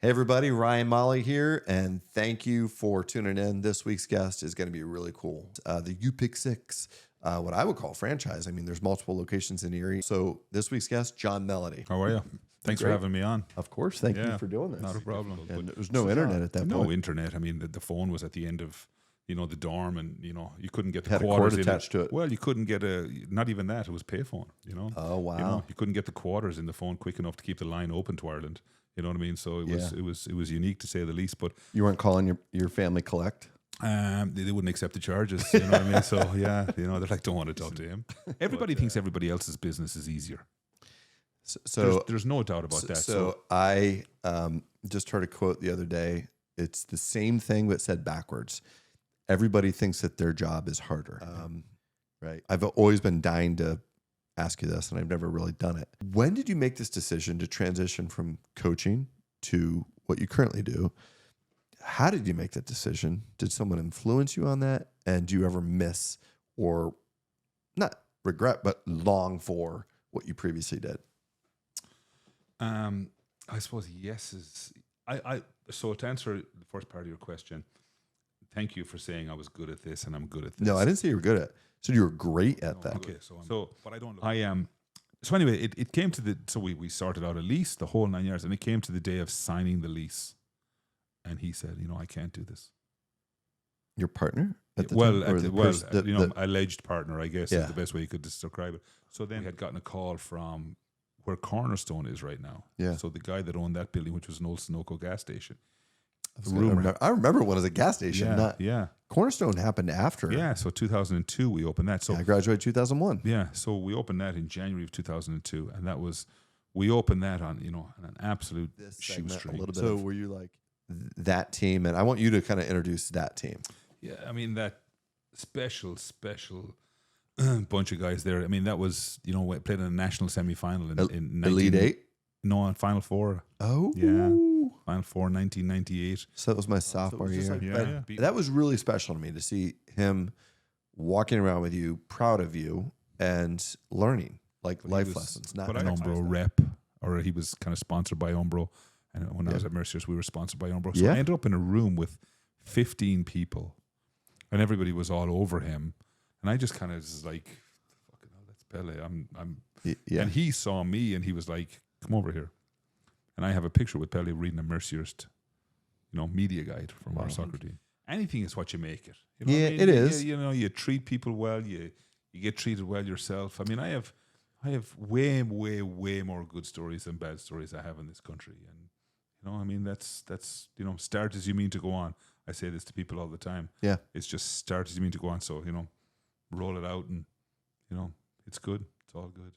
Hey everybody, Ryan Molly here, and thank you for tuning in. This week's guest is going to be really cool. The You Pick Six, what I would call franchise. I mean, there's multiple locations in Erie. So this week's guest, John Melody. How are you? Thanks for having me on. Of course, thank you for doing this. Not a problem. And there was no internet at that point. No internet. I mean, the phone was at the end of, the dorm, and you couldn't get the Had quarters a cord attached to it. Well, you couldn't get not even that. It was payphone. Oh wow. You couldn't get the quarters in the phone quick enough to keep the line open to Ireland. You know what I mean? So it was unique to say the least. But you weren't calling your family collect? They wouldn't accept the charges. You know what I mean? So yeah, they're like, don't want to talk to him. Everybody thinks everybody else's business is easier. So there's no doubt about that. So I just heard a quote the other day. It's the same thing but said backwards. Everybody thinks that their job is harder. Right. I've always been dying to ask you this, and I've never really done it. When did you make this decision to transition from coaching to what you currently do? How did you make that decision? Did someone influence you on that? And do you ever miss or not regret, but long for what you previously did? I suppose yes is so to answer the first part of your question, thank you for saying I was good at this and I'm good at this. No, I didn't say you were good at it. So you were great at that. Okay, but I don't. I am. So anyway, it came to we sorted out a lease, the whole 9 yards, and it came to the day of signing the lease, and he said, I can't do this. Your partner? Alleged partner, I guess, is the best way you could describe it. So then we had gotten a call from where Cornerstone is right now. Yeah. So the guy that owned that building, which was an old Sunoco gas station. I remember when it was a gas station. Cornerstone happened after. Yeah, so 2002 we opened that. So I graduated 2001. Yeah, so we opened that in January of 2002, and we opened that on an absolute shoestring. A little bit. So were you like that team? And I want you to kind of introduce that team. Yeah, I mean that special bunch of guys there. I mean that was we played in a national semi-final in Elite Eight. No, in Final Four. Oh, yeah. Final Four, 1998. So that was my sophomore year. Like that was really special to me to see him walking around with you, proud of you, and learning life lessons. Not an Umbro rep, or he was kind of sponsored by Umbro. And when I was at Mercyhurst, we were sponsored by Umbro. So I ended up in a room with 15 people, and everybody was all over him. And I just kind of was like, "Fucking hell, that's Pele." And he saw me, and he was like, "Come over here." And I have a picture with Pele reading a Mercyhurst, media guide from our soccer team. Anything is what you make it. It is. You treat people well. You get treated well yourself. I mean, I have way more good stories than bad stories I have in this country. And I mean, that's start as you mean to go on. I say this to people all the time. Yeah, it's just start as you mean to go on. So roll it out, and it's good. It's all good.